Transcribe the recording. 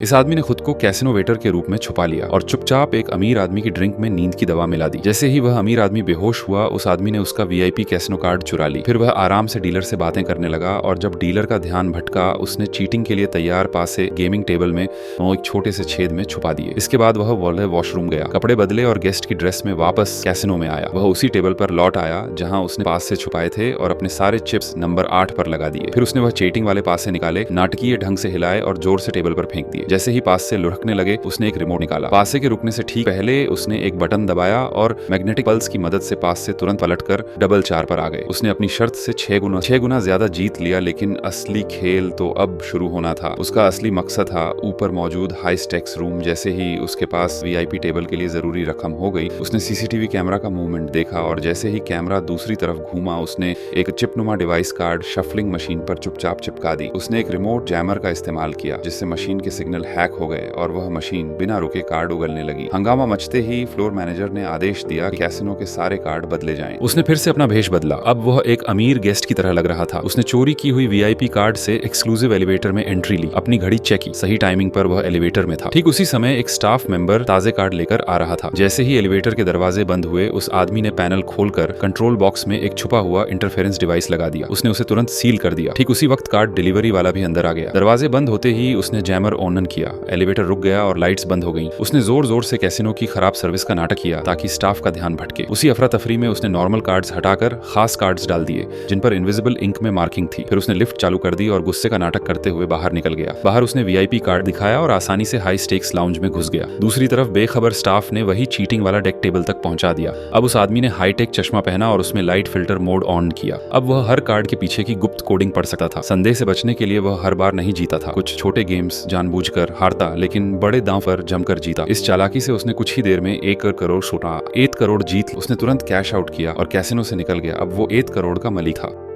इस आदमी ने खुद को कैसिनो वेटर के रूप में छुपा लिया और चुपचाप एक अमीर आदमी की ड्रिंक में नींद की दवा मिला दी। जैसे ही वह अमीर आदमी बेहोश हुआ, उस आदमी ने उसका वीआईपी कैसिनो कार्ड चुरा ली। फिर वह आराम से डीलर से बातें करने लगा और जब डीलर का ध्यान भटका, उसने चीटिंग के लिए तैयार पास से गेमिंग टेबल में एक छोटे से छेद में छुपा दिए। इसके बाद वह वॉशरूम गया, कपड़े बदले और गेस्ट की ड्रेस में वापस कैसिनो में आया। वह उसी टेबल पर लौट आया जहां उसने पास से छुपाए थे और अपने सारे चिप्स नंबर 8 पर लगा दिए। फिर उसने वह चीटिंग वाले पास से निकाले, नाटकीय ढंग से हिलाए और जोर से टेबल पर फेंक दिए। जैसे ही पास से लुढ़कने लगे, उसने एक रिमोट निकाला। पासे के रुकने से ठीक पहले उसने एक बटन दबाया और मैग्नेटिक पल्स की मदद से पास से तुरंत पलटकर डबल 4 पर आ गए। उसने अपनी शर्त से 6 गुना ज्यादा जीत लिया, लेकिन असली खेल तो अब शुरू होना था। उसका असली मकसद था ऊपर मौजूद हाई स्टेक्स रूम। जैसे ही उसके पास वीआईपी टेबल के लिए जरूरी रकम हो गई, उसने सीसीटीवी कैमरा का मूवमेंट देखा और जैसे ही कैमरा दूसरी तरफ घूमा, उसने एक चिपनुमा डिवाइस कार्ड शफलिंग मशीन पर चुपचाप चिपका दी। उसने एक रिमोट जैमर का इस्तेमाल किया, जिससे मशीन के सिग्नल हैक हो गए और वह मशीन बिना रुके कार्ड उगलने लगी। हंगामा मचते ही फ्लोर मैनेजर ने आदेश दिया कि कैसिनो के सारे कार्ड बदले जाएं। उसने फिर से अपना भेष बदला। अब वह एक अमीर गेस्ट की तरह लग रहा था। उसने चोरी की हुई वीआईपी कार्ड से एक्सक्लूसिव एलिवेटर में एंट्री ली, अपनी घड़ी चेक की। सही टाइमिंग पर वह एलिवेटर में था। ठीक उसी समय एक स्टाफ मेंबर ताजे कार्ड लेकर आ रहा था। जैसे ही एलिवेटर के दरवाजे बंद हुए, उस आदमी ने पैनल खोलकर कंट्रोल बॉक्स में एक छुपा हुआ इंटरफेरेंस डिवाइस लगा दिया। उसने उसे तुरंत सील कर दिया। ठीक उसी वक्त कार्ड डिलीवरी वाला भी अंदर आ गया। दरवाजे बंद होते ही उसने जैमर ऑन किया। एलिवेटर रुक गया और लाइट्स बंद हो गई। उसने जोर जोर से कैसिनो की खराब सर्विस का नाटक किया ताकि स्टाफ का ध्यान भटके। उसी अफरा तफरी में उसने नॉर्मल कार्ड्स हटाकर खास कार्ड्स डाल दिए, जिन पर इनविजिबल इंक में मार्किंग थी। फिर उसने लिफ्ट चालू कर दी और गुस्से का नाटक करते हुए बाहर निकल गया। बाहर उसने वीआईपी कार्ड दिखाया और आसानी से हाई स्टेक्स लाउंज में घुस गया। दूसरी तरफ बेखबर स्टाफ ने वही चीटिंग वाला डेक टेबल तक पहुंचा दिया। अब उस आदमी ने हाईटेक चश्मा पहना और उसमें लाइट फिल्टर मोड ऑन किया। अब वह हर कार्ड के पीछे की गुप्त कोडिंग पढ़ सकता था। संदेह से बचने के लिए वह हर बार नहीं जीता था। कुछ छोटे गेम्स जानबूझकर हारता, लेकिन बड़े दांव पर जमकर जीता। इस चालाकी से उसने कुछ ही देर में 1 करोड़ जीत। उसने तुरंत कैश आउट किया और कैसिनो से निकल गया। अब वो 1 करोड़ का मलिक था।